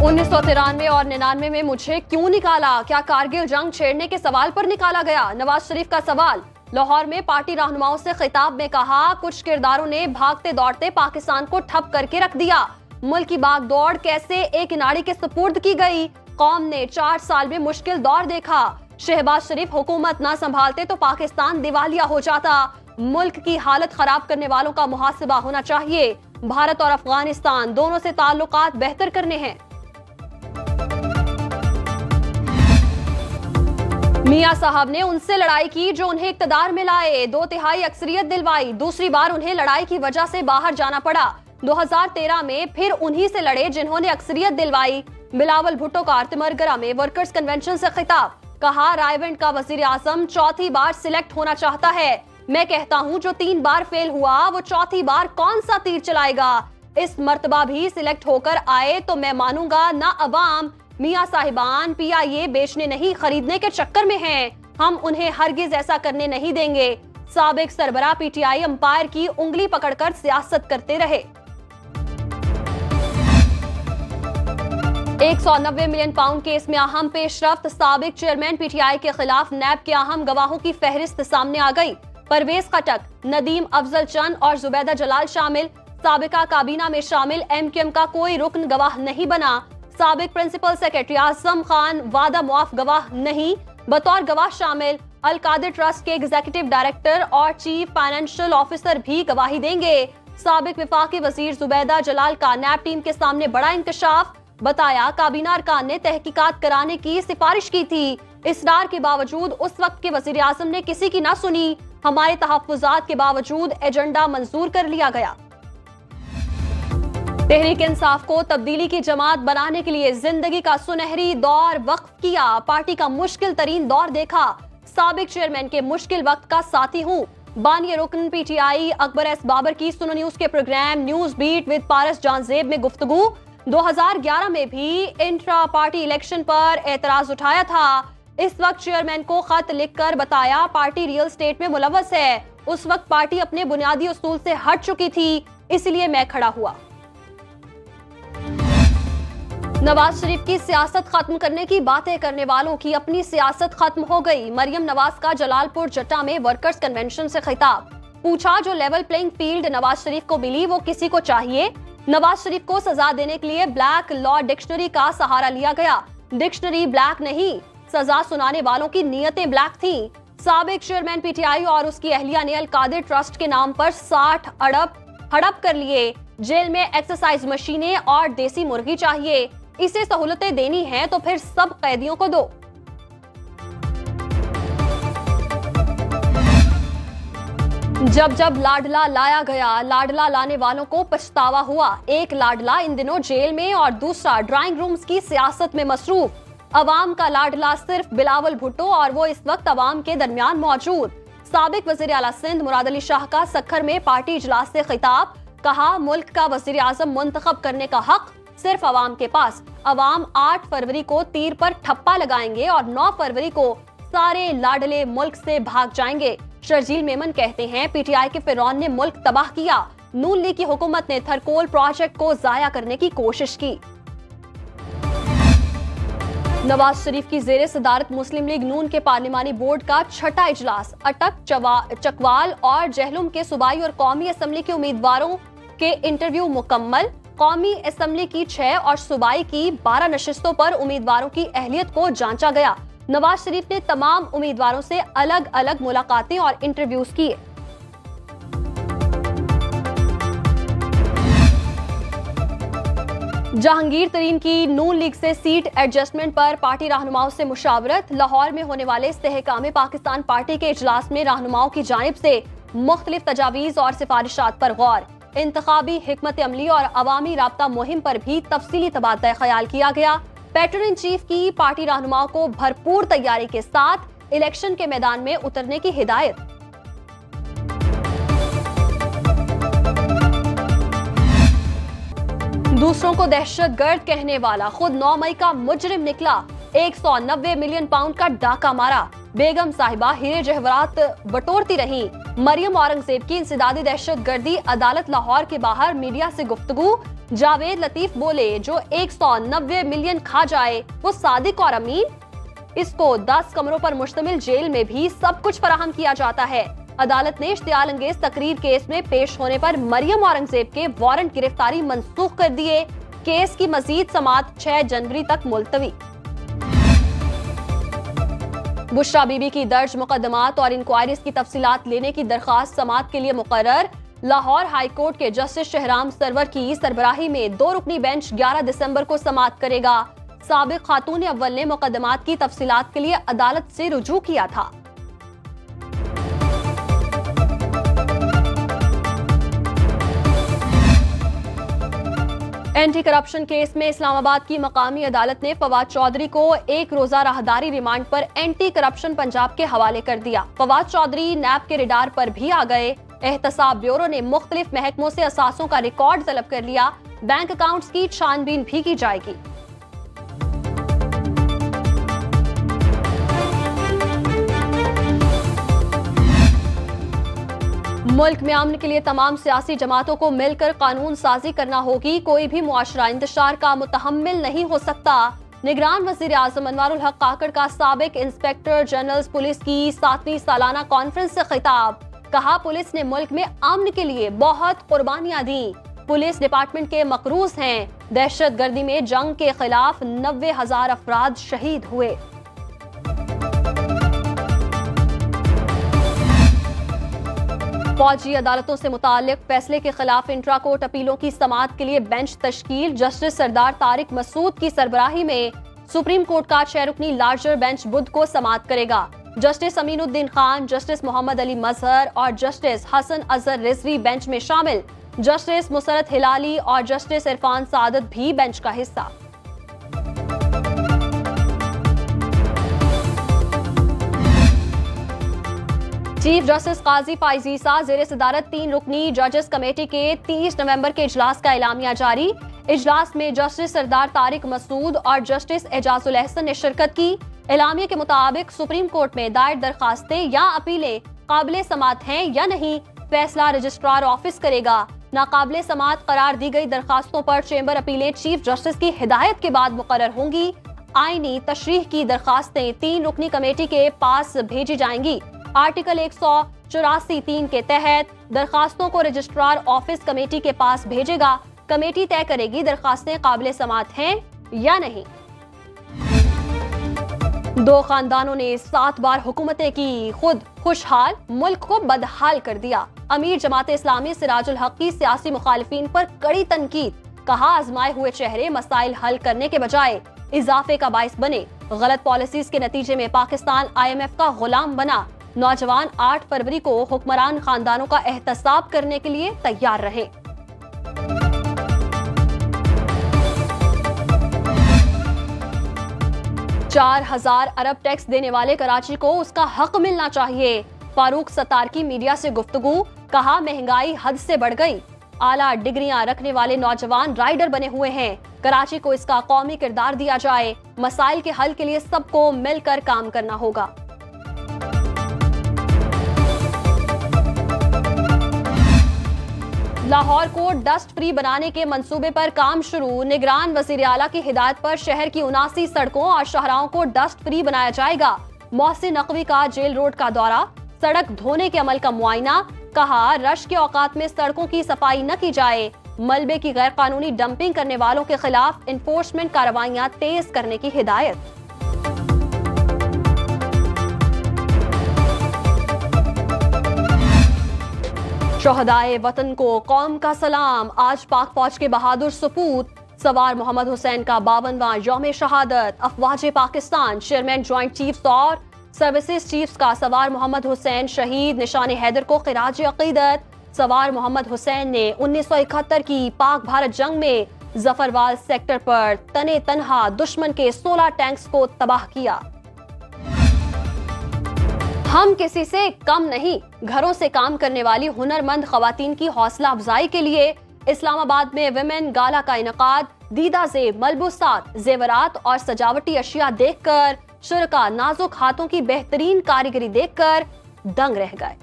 1993 और 99 में मुझे क्यों निकाला? क्या कारगिल जंग छेड़ने के सवाल पर निकाला गया? नवाज शरीफ का सवाल। लाहौर में पार्टी रहनुमाओं से खिताब में कहा, कुछ किरदारों ने भागते दौड़ते पाकिस्तान को ठप करके रख दिया। मुल्क की भागदौड़ कैसे एक नाड़ी के सुपुर्द की गई? कौम ने 4 साल में मुश्किल दौर देखा। शहबाज शरीफ हुकूमत ना संभालते तो पाकिस्तान दिवालिया हो जाता। मुल्क की हालत खराब करने वालों का मुहासिबा होना चाहिए। भारत और अफगानिस्तान दोनों से ताल्लुकात बेहतर करने हैं। मियां साहब ने उनसे लड़ाई की जो उन्हें इक्तदार में लाए, 2/3 अक्सरियत दिलवाई। दूसरी बार उन्हें लड़ाई की वजह से बाहर जाना पड़ा। 2013 में फिर उन्हीं से लड़े जिन्होंने अक्सरियत दिलवाई। बिलावल भुट्टो का तिमरगरा में वर्कर्स कन्वेंशन से खिताब, कहा रायवेंड का वजीर आजम चौथी बार सिलेक्ट होना चाहता है। मैं कहता हूं जो 3 बार फेल हुआ वो चौथी बार कौन सा तीर चलाएगा? इस मर्तबा भी सिलेक्ट होकर आए तो मैं मानूंगा ना अवाम। मियां साहिबान PIA बेचने नहीं खरीदने के चक्कर में हैं। हम उन्हें हरगिज ऐसा करने नहीं देंगे। साबिक सरबराह PTI अंपायर की उंगली पकड़कर सियासत करते रहे। 190 मिलियन पाउंड केस में अहम पेशरफ्त, साबिक चेयरमैन PTI के खिलाफ नैब के अहम गवाहों की फहरिस्त सामने आ गई। परवेज खटक, नदीम अफजल चंद और जुबैदा जलाल शामिल। साबिका काबीना में शामिल MQM का कोई रुकन गवाह नहीं बना। साबिक प्रिंसिपल सेक्रेटरी आजम खान वादा मुआफ गवाह नहीं, बतौर गवाह शामिल। अल कादिर ट्रस्ट के एग्जीक्यूटिव डायरेक्टर और चीफ फाइनेंशियल ऑफिसर भी गवाही देंगे। साबिक विफाकी वजीर जुबैदा जलाल का नैब टीम के सामने बड़ा इंकशाफ, बताया काबीना अरकान ने तहकीकात कराने की सिफारिश की थी। इसरार के बावजूद उस वक्त के वजीर आजम ने किसी की ना सुनी। हमारे तहफ्फुजात के बावजूद एजेंडा मंजूर कर लिया गया। तहरीक इंसाफ को तब्दीली की जमात बनाने के लिए जिंदगी का सुनहरी दौर वक्फ किया। पार्टी का मुश्किल तरीन दौर देखा। साबिक चेयरमैन के मुश्किल वक्त का साथी हूँ। बानी रुकन PTI अकबर एस बाबर की सुनो न्यूज के प्रोग्राम न्यूज बीट विद पारस जानजेब में गुफ्तगू। 2011 में भी इंट्रा पार्टी इलेक्शन पर एतराज उठाया था। इस वक्त चेयरमैन को खत लिखकर बताया पार्टी रियल स्टेट में मुलव्वस है। उस वक्त पार्टी अपने बुनियादी उसूल से हट चुकी थी, इसलिए मैं खड़ा हुआ। नवाज शरीफ की सियासत खत्म करने की बातें करने वालों की अपनी सियासत खत्म हो गई। मरियम नवाज का जलालपुर जट्टा में वर्कर्स कन्वेंशन से खिताब, पूछा जो level playing field Nawaz Sharif को मिली वो किसी को चाहिए? नवाज शरीफ को सजा देने के लिए ब्लैक लॉ डिक्शनरी का सहारा लिया गया। डिक्शनरी ब्लैक नहीं, सजा सुनाने वालों की नीयतें ब्लैक थीं। साबिक चेयरमैन PTI और उसकी अहलिया ने अल कादिर ट्रस्ट के नाम पर 60 अरब हड़प कर लिए। जेल में एक्सरसाइज मशीनें और देसी मुर्गी चाहिए। इसे सहूलतें देनी है तो फिर सब कैदियों को दो। जब जब लाडला लाया गया, लाडला लाने वालों को पछतावा हुआ। एक लाडला इन दिनों जेल में और दूसरा ड्राइंग रूम्स की सियासत में मसरूफ। अवाम का लाडला सिर्फ बिलावल भुट्टो और वो इस वक्त अवाम के दरमियान मौजूद। साबिक वजीर आला सिंध मुराद अली शाह का सक्खर में पार्टी इजलास से खिताब, कहा मुल्क का वजीर आजम मुंतखब करने का हक सिर्फ अवाम के पास। अवाम 8 फरवरी को तीर पर ठप्पा लगाएंगे और 9 फरवरी को सारे लाडले मुल्क से भाग जाएंगे। शर्जील मेमन कहते हैं PTI के फिरौन ने मुल्क तबाह किया। नून लीग की हुकूमत ने थरकोल प्रोजेक्ट को जाया करने की कोशिश की। नवाज शरीफ की जेर सदारत मुस्लिम लीग नून के पार्लिमानी बोर्ड का 6ठा इजलास, अटक, चकवाल और जहलुम के सूबाई और कौमी असम्बली के उम्मीदवारों के इंटरव्यू मुकम्मल। कौमी असम्बली की 6 और सूबाई की 12 नशिस्तों पर उम्मीदवारों की अहलियत को जांचा गया। नवाज शरीफ ने तमाम उम्मीदवारों से अलग अलग मुलाकातें और इंटरव्यूज किए। जहांगीर तरीन की नून लीग से सीट एडजस्टमेंट पर पार्टी रहनुमाओं से मुशावरत। लाहौर में होने वाले इस्तेहकाम पाकिस्तान पार्टी के इजलास में रहनुमाओं की जानिब से मुख्तलिफ तजावीज और सिफारिशात पर गौर। इंतखाबी हिकमत अमली और अवामी राब्ता मुहिम पर भी तफसीली तबादला ख्याल किया गया। पैटर्न इन चीफ की पार्टी रहनुमाओं को भरपूर तैयारी के साथ इलेक्शन के मैदान में उतरने की हिदायत। दूसरों को दहशतगर्द कहने वाला खुद 9 मई का मुजरिम निकला। 190 मिलियन पाउंड का डाका मारा। बेगम साहिबा हीरे जहवरात बटोरती रहीं। मरियम औरंगजेब की इंसदादी दहशत गर्दी, अदालत लाहौर के बाहर मीडिया से गुफ्तगू। जावेद लतीफ बोले, जो 190 मिलियन खा जाए वो सादिक और अमीन। इसको 10 कमरों पर मुश्तमिल जेल में भी सब कुछ फराहम किया जाता है। अदालत ने इश्तियाल अंगेज तकरीर केस में पेश होने पर मरियम औरंगजेब के वारंट गिरफ्तारी मंसूख कर दिए। केस की मजीद समाअत 6 जनवरी तक मुलतवी। बुशरा बीबी की दर्ज मुकदमात और इंक्वायरीज की तफसीलात लेने की दरख्वास्त समाअत के लिए मुकर्रर। लाहौर हाई कोर्ट के जस्टिस शहराम सरवर की सरबराही में 2 रुकनी बेंच 11 दिसंबर को समाअत करेगा। साबिक खातून अव्वल ने मुकदमात की तफसीलात के लिए अदालत से रुजू किया था। एंटी करप्शन केस में इस्लामाबाद की मकामी अदालत ने फवाद चौधरी को 1 रोजा राहदारी रिमांड पर एंटी करप्शन पंजाब के हवाले कर दिया। फवाद चौधरी नैब के रिडार पर भी आ गए। एहतसाब ब्यूरो ने मुख्तलिफ महकमों से असासों का रिकॉर्ड तलब कर लिया। बैंक अकाउंट्स की छानबीन भी की जाएगी। मुल्क में अमन के लिए तमाम सियासी जमातों को मिलकर कानून साजी करना होगी। कोई भी मुआशरा इंतशार का मुतहम्मिल नहीं हो सकता। निगरान वजीर आजम अनवारुल हक काकड़ का साबिक इंस्पेक्टर जनरल पुलिस की 7वीं सालाना कॉन्फ्रेंस से खिताब। कहा, पुलिस ने मुल्क में अमन के लिए बहुत कुर्बानियां दी। पुलिस डिपार्टमेंट के मकरूज हैं। दहशत गर्दी में जंग के खिलाफ 90,000 अफराद शहीद हुए। फौजी अदालतों से मुताल्लिक फैसले के खिलाफ इंट्रा कोर्ट अपीलों की समाअत के लिए बेंच तश्कील। जस्टिस सरदार तारिक मसूद की सरबराही में सुप्रीम कोर्ट का 6 रुकनी लार्जर बेंच बुध को समाअत करेगा। जस्टिस अमीनुद्दीन खान, जस्टिस मोहम्मद अली मजहर और जस्टिस हसन अजहर रिजवी बेंच में शामिल। जस्टिस मुसरत हिलाली और जस्टिस इरफान सादत भी बेंच का हिस्सा। चीफ जस्टिस काजी फाइजीसा ज़ेरे सदारत 3 रुकनी जजेस कमेटी के 30 नवंबर के इजलास का एलामिया जारी। इजलास में जस्टिस सरदार तारिक मसूद और जस्टिस एजाजुल अहसन ने शिरकत की। एलामिया के मुताबिक सुप्रीम कोर्ट में दायर दरखास्तें या अपीलें काबिले समाअत हैं या नहीं, फैसला रजिस्ट्रार ऑफिस करेगा। नाकाबिले समाअत करार दी गई दरखास्तों पर चेंबर अपीलें चीफ जस्टिस की हिदायत के बाद मुकर्रर होंगी। आईनी तशरीह की दरखास्तें 3 रुकनी कमेटी के पास भेजी जाएंगी। आर्टिकल 184(3) के तहत दरखास्तों को रजिस्ट्रार ऑफिस कमेटी के पास भेजेगा। कमेटी तय करेगी दरखास्तें काबिले समाअत हैं या नहीं। 2 खानदानों ने 7 बार हुकूमतें की, खुद खुशहाल, मुल्क को बदहाल कर दिया। अमीर जमात इस्लामी सिराजुल हक की सियासी मुखालिफिन पर कड़ी तनकीद। कहा, आजमाए हुए चेहरे मसाइल हल करने के बजाय इजाफे का बाइस बने। गलत पॉलिसीज के नतीजे में पाकिस्तान IMF का गुलाम बना। नौजवान 8 फरवरी को हुक्मरान खानदानों का एहतसाब करने के लिए तैयार रहे। $4,000 अरब टैक्स देने वाले कराची को उसका हक मिलना चाहिए। फारूक सत्तार की मीडिया से गुफ्तगू। कहा, महंगाई हद से बढ़ गई। आला डिग्रियां रखने वाले नौजवान राइडर बने हुए हैं। कराची को इसका कौमी किरदार दिया जाए। मसाइल के हल के लिए सबको मिलकर काम करना होगा। लाहौर को डस्ट फ्री बनाने के मंसूबे पर काम शुरू। निगरान वजीर आला की हिदायत पर शहर की 79 सड़कों और शाहराहों को डस्ट फ्री बनाया जाएगा। मोहसिन नकवी का जेल रोड का दौरा, सड़क धोने के अमल का मुआयना। कहा, रश के औकात में सड़कों की सफाई न की जाए। मलबे की गैर कानूनी डंपिंग करने वालों के खिलाफ एनफोर्समेंट कार्रवाइयां तेज करने की हिदायत। शोहदाए वतन को कौम का सलाम। आज पाक फौज के बहादुर सपूत सवार मोहम्मद हुसैन का 52वां यौम शहादत। अफवाज पाकिस्तान चेयरमैन ज्वाइंट चीफ्स और सर्विसेज चीफ्स का सवार मोहम्मद हुसैन शहीद निशान हैदर को खिराज अकीदत। सवार मोहम्मद हुसैन ने 1971 की पाक भारत जंग में जफरवाल सेक्टर पर तने तनहा दुश्मन के 16 टैंक्स को तबाह किया। हम किसी से कम नहीं। घरों से काम करने वाली हुनरमंद खवातीन की हौसला अफजाई के लिए इस्लामाबाद में विमेन गाला का इनकाद। दीदा ज़ेब, मलबूसात, जेवरात और सजावटी अशिया देखकर शुरका नाजुक हाथों की बेहतरीन कारीगरी देखकर दंग रह गए।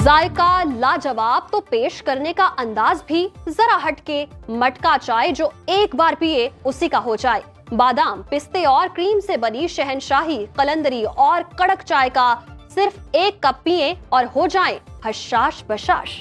जायका लाजवाब तो पेश करने का अंदाज भी जरा हटके, मटका चाय जो एक बार पिए उसी का हो जाए। बादाम, पिस्ते और क्रीम से बनी शहनशाही कलंदरी और कड़क चाय का सिर्फ एक कप पिए और हो जाए हशाश बशाश।